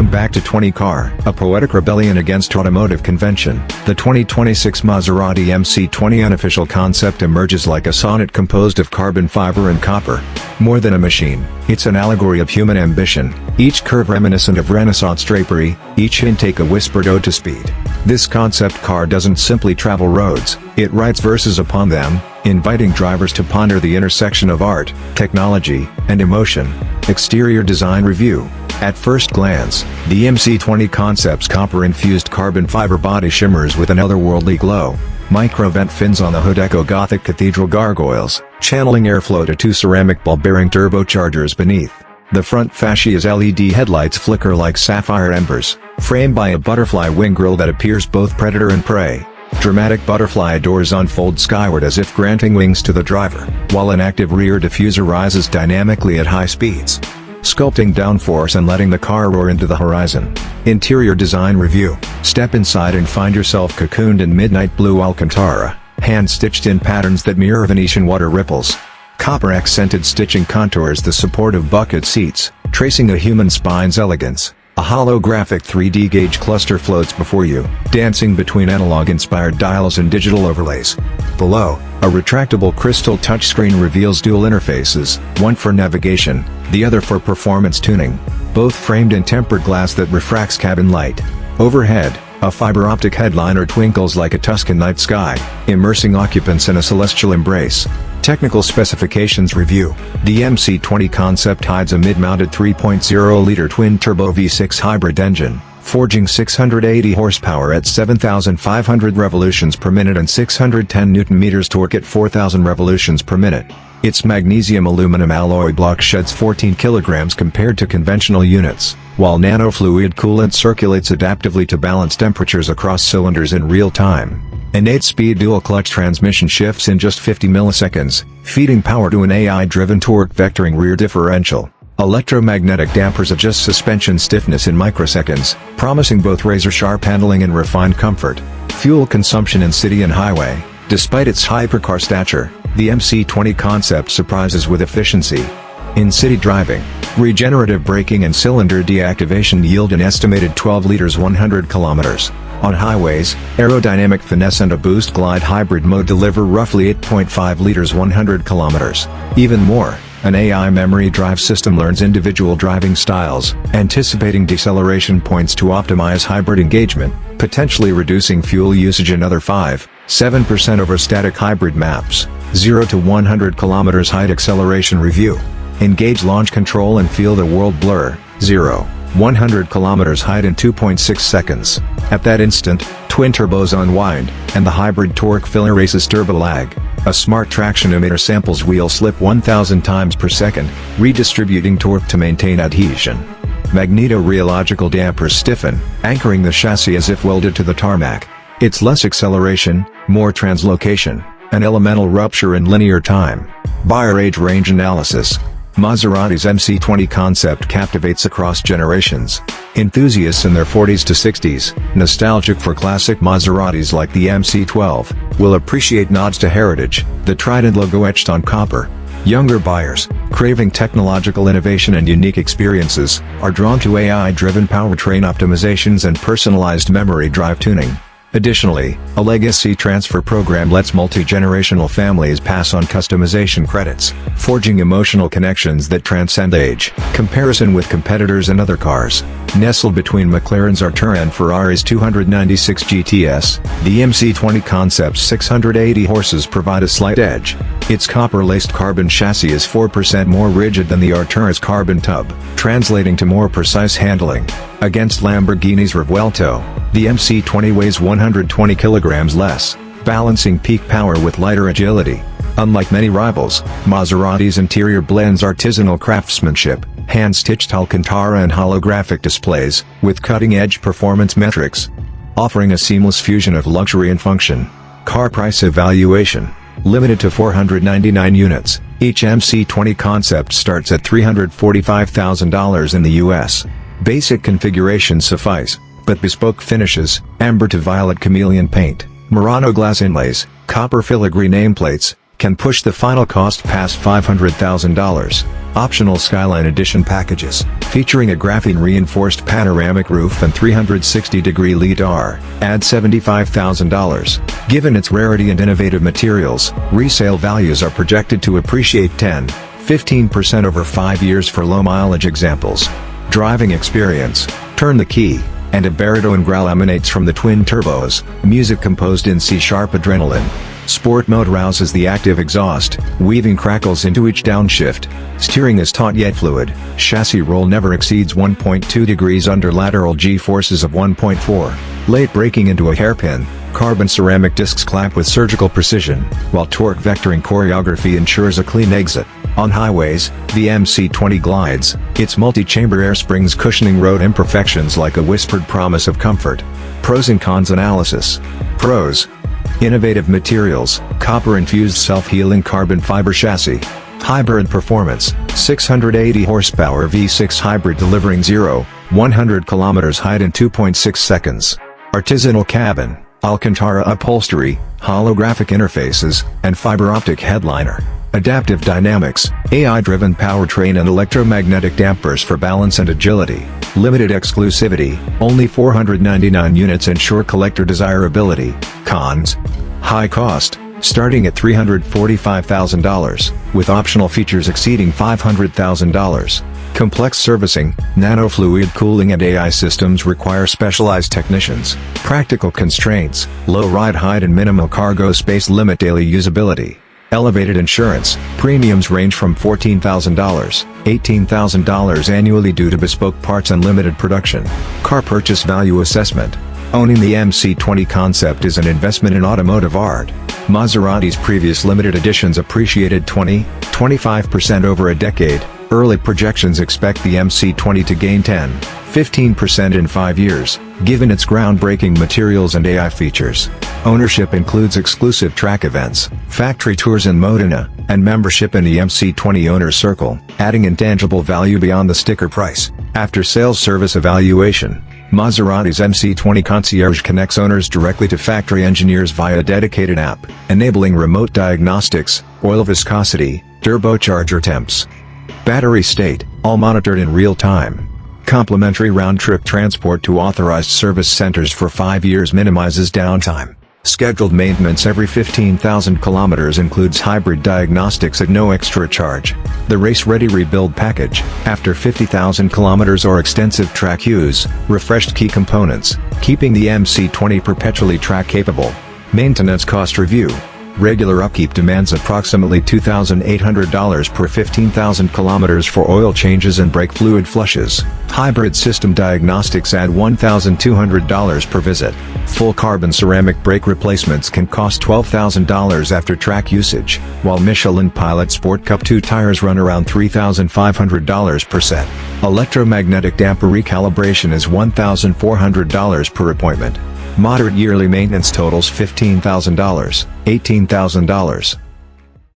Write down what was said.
Welcome back to 20 Car, a poetic rebellion against automotive convention. The 2026 Maserati MC20 Unofficial Concept emerges like a sonnet composed of carbon fiber and copper. More than a machine, it's an allegory of human ambition, each curve reminiscent of Renaissance drapery, each intake a whispered ode to speed. This concept car doesn't simply travel roads, it writes verses upon them, inviting drivers to ponder the intersection of art, technology, and emotion. Exterior design review. At first glance, the MC20 Concept's copper-infused carbon fiber body shimmers with an otherworldly glow. Microvent fins on the hood echo Gothic cathedral gargoyles, channeling airflow to two ceramic ball-bearing turbochargers beneath. The front fascias LED headlights flicker like sapphire embers, framed by a butterfly wing grille that appears both predator and prey. Dramatic butterfly doors unfold skyward as if granting wings to the driver, while an active rear diffuser rises dynamically at high speeds, sculpting downforce and letting the car roar into the horizon. Interior design review. Step inside and find yourself cocooned in midnight blue Alcantara, hand-stitched in patterns that mirror Venetian water ripples. Copper-accented stitching contours the support of bucket seats, tracing a human spine's elegance. A holographic 3D gauge cluster floats before you, dancing between analog-inspired dials and digital overlays. Below, a retractable crystal touchscreen reveals dual interfaces, one for navigation, the other for performance tuning, both framed in tempered glass that refracts cabin light. Overhead, a fiber optic headliner twinkles like a Tuscan night sky, immersing occupants in a celestial embrace. Technical specifications review. The MC20 Concept hides a mid-mounted 3.0-liter twin-turbo V6 hybrid engine, forging 680 horsepower at 7,500 revolutions per minute and 610 Nm torque at 4,000 revolutions per minute. Its magnesium-aluminum alloy block sheds 14 kg compared to conventional units, while nanofluid coolant circulates adaptively to balance temperatures across cylinders in real time. An 8-speed dual-clutch transmission shifts in just 50 milliseconds, feeding power to an AI-driven torque vectoring rear differential. Electromagnetic dampers adjust suspension stiffness in microseconds, promising both razor-sharp handling and refined comfort. Fuel consumption in city and highway. Despite its hypercar stature, the MC20 Concept surprises with efficiency. In city driving, regenerative braking and cylinder deactivation yield an estimated 12 liters 100 kilometers. On highways, aerodynamic finesse and a boost glide hybrid mode deliver roughly 8.5 liters 100 kilometers. Even more, an AI memory drive system learns individual driving styles, anticipating deceleration points to optimize hybrid engagement, potentially reducing fuel usage another 5-7% over static hybrid maps. 0 to 100 kilometers height acceleration review. Engage launch control and feel the world blur. 0-100 kilometers height in 2.6 seconds. At that instant, twin turbos unwind, and the hybrid torque filler races turbo lag. A smart traction emitter samples wheel slip 1,000 times per second, redistributing torque to maintain adhesion. Magneto-rheological dampers stiffen, anchoring the chassis as if welded to the tarmac. It's less acceleration, more translocation, an elemental rupture in linear time. Buyer age range analysis. Maserati's MC20 Concept captivates across generations. Enthusiasts in their 40s to 60s, nostalgic for classic Maseratis like the MC12, will appreciate nods to heritage, the Trident logo etched on copper. Younger buyers, craving technological innovation and unique experiences, are drawn to AI-driven powertrain optimizations and personalized memory drive tuning. Additionally, a legacy transfer program lets multi-generational families pass on customization credits, forging emotional connections that transcend age, comparison with competitors and other cars. Nestled between McLaren's Artura and Ferrari's 296 GTS, the MC20 Concept's 680 horses provide a slight edge. Its copper-laced carbon chassis is 4% more rigid than the Artura's carbon tub, translating to more precise handling. Against Lamborghini's Revuelto, the MC20 weighs 120 kilograms less, balancing peak power with lighter agility. Unlike many rivals, Maserati's interior blends artisanal craftsmanship, hand-stitched Alcantara and holographic displays, with cutting-edge performance metrics, offering a seamless fusion of luxury and function. Car price evaluation. Limited to 499 units, each MC20 Concept starts at $345,000 in the US. Basic configurations suffice, but bespoke finishes, amber to violet chameleon paint, Murano glass inlays, copper filigree nameplates, can push the final cost past $500,000. Optional Skyline Edition packages, featuring a graphene-reinforced panoramic roof and 360-degree LiDAR, add $75,000. Given its rarity and innovative materials, resale values are projected to appreciate 10–15% over 5 years for low-mileage examples. Driving experience, turn the key, and a baritone growl emanates from the twin turbos, music composed in C-sharp adrenaline. Sport mode rouses the active exhaust, weaving crackles into each downshift. Steering is taut yet fluid. Chassis roll never exceeds 1.2 degrees under lateral G-forces of 1.4. Late braking into a hairpin. Carbon ceramic discs clamp with surgical precision, while torque vectoring choreography ensures a clean exit. On highways, the MC20 glides, its multi-chamber air springs cushioning road imperfections like a whispered promise of comfort. Pros and cons analysis. Pros: innovative materials, copper-infused self-healing carbon fiber chassis. Hybrid performance, 680 horsepower V6 hybrid delivering 0–100 km height in 2.6 seconds. Artisanal cabin, Alcantara upholstery, holographic interfaces, and fiber optic headliner. Adaptive dynamics, AI-driven powertrain and electromagnetic dampers for balance and agility. Limited exclusivity, only 499 units ensure collector desirability. Cons: high cost, starting at $345,000, with optional features exceeding $500,000. Complex servicing, nano-fluid cooling and AI systems require specialized technicians. Practical constraints, low ride height and minimal cargo space limit daily usability. Elevated insurance, premiums range from $14,000–$18,000 annually due to bespoke parts and limited production. Car purchase value assessment. Owning the MC20 Concept is an investment in automotive art. Maserati's previous limited editions appreciated 20–25% over a decade. Early projections expect the MC20 to gain 10–15% in 5 years, given its groundbreaking materials and AI features. Ownership includes exclusive track events, factory tours in Modena, and membership in the MC20 Owners Circle, adding intangible value beyond the sticker price. After-sales service evaluation. Maserati's MC20 Concierge connects owners directly to factory engineers via a dedicated app, enabling remote diagnostics, oil viscosity, turbocharger temps, battery state, all monitored in real time. Complimentary round-trip transport to authorized service centers for 5 years minimizes downtime. Scheduled maintenance every 15,000 kilometers includes hybrid diagnostics at no extra charge. The race-ready rebuild package, after 50,000 kilometers or extensive track use, refreshed key components, keeping the MC20 perpetually track-capable. Maintenance cost review. Regular upkeep demands approximately $2,800 per 15,000 kilometers for oil changes and brake fluid flushes. Hybrid system diagnostics add $1,200 per visit. Full carbon ceramic brake replacements can cost $12,000 after track usage, while Michelin Pilot Sport Cup 2 tires run around $3,500 per set. Electromagnetic damper recalibration is $1,400 per appointment. Moderate yearly maintenance totals $15,000, $18,000.